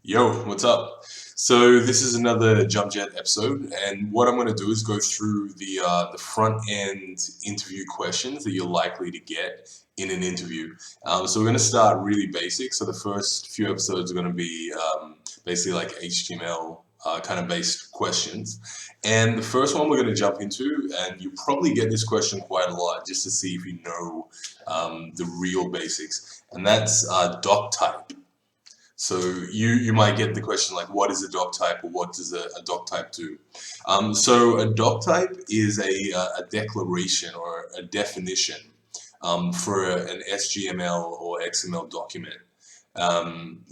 Yo, what's up? So this is another Jump Jet episode, and what I'm going to do is go through the front end interview questions that you're likely to get in an interview. So we're going to start really basic. So the first few episodes are going to be basically like HTML kind of based questions, and the first one we're going to jump into, and you probably get this question quite a lot just to see if you know the real basics, and that's Doctype. So you might get the question like, what is a doc type, or what does a doc type do? So a doc type is a declaration or a definition for an SGML or XML document.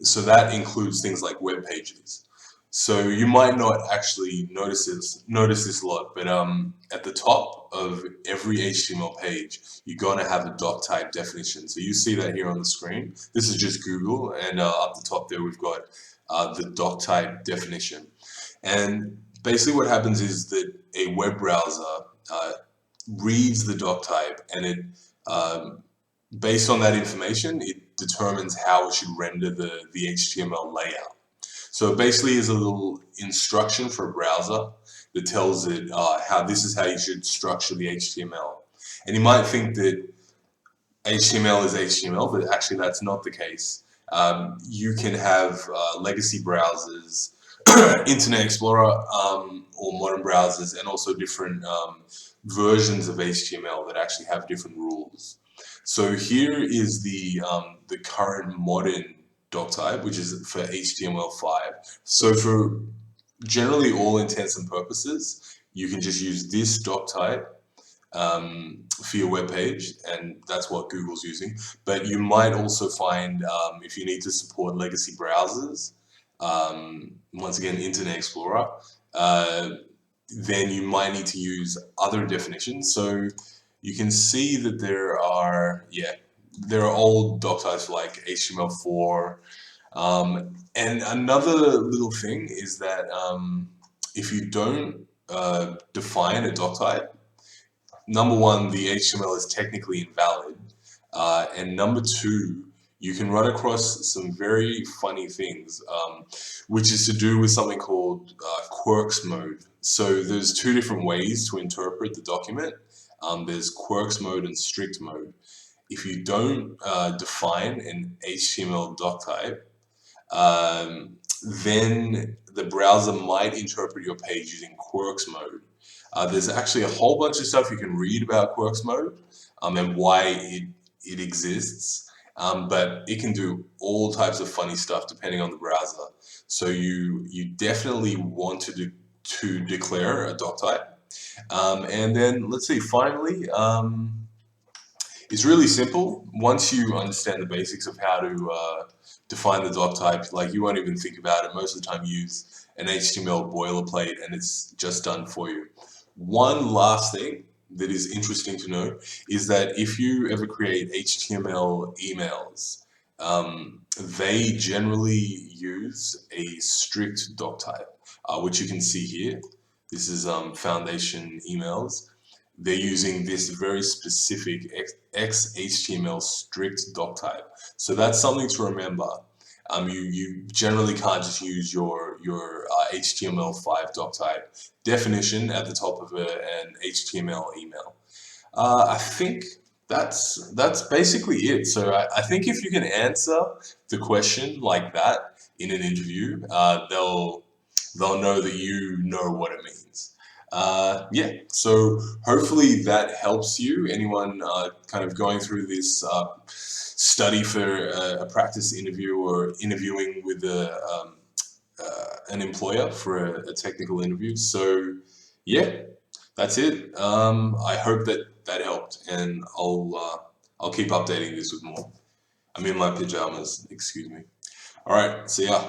So that includes things like web pages. So you might not actually notice this a lot, but at the top of every HTML page, you're going to have a doc type definition. So you see that here on the screen. This is just Google, and up the top there we've got the doc type definition. And basically what happens is that a web browser reads the doc type, and it based on that information, it determines how it should render the HTML layout. So it basically is a little instruction for a browser that tells it how this is how you should structure the HTML. And you might think that HTML is HTML, but actually that's not the case. You can have legacy browsers, Internet Explorer, or modern browsers, and also different versions of HTML that actually have different rules. So here is the current modern doc type, which is for HTML5. So for generally all intents and purposes, you can just use this doc type for your web page, and that's what Google's using. But you might also find if you need to support legacy browsers, once again Internet Explorer, then you might need to use other definitions. So you can see that there are old doc types like HTML4. And another little thing is that if you don't define a doc type, number one, the HTML is technically invalid, and number two, you can run across some very funny things, which is to do with something called Quirks Mode. So there's two different ways to interpret the document. There's Quirks Mode and Strict Mode. If you don't define an HTML doc type, then the browser might interpret your page using Quirks Mode. There's actually a whole bunch of stuff you can read about Quirks Mode and why it exists, but it can do all types of funny stuff depending on the browser. So you definitely want to declare a doc type. And then let's see, finally, it's really simple. Once you understand the basics of how to define the doc type, like you won't even think about it. Most of the time you use an HTML boilerplate and it's just done for you. One last thing that is interesting to know is that if you ever create HTML emails, they generally use a strict doc type, which you can see here. This is foundation emails. They're using this very specific XHTML strict doc type. So that's something to remember. You generally can't just use your HTML5 doc type definition at the top of an HTML email. I think that's basically it. So I think if you can answer the question like that in an interview, they'll know that you know what it means. Yeah, so hopefully that helps you. Anyone kind of going through this study for a practice interview or interviewing with an employer for a technical interview. So yeah, that's it. I hope that helped, and I'll keep updating this with more. I'm in my pajamas, excuse me. All right, see ya.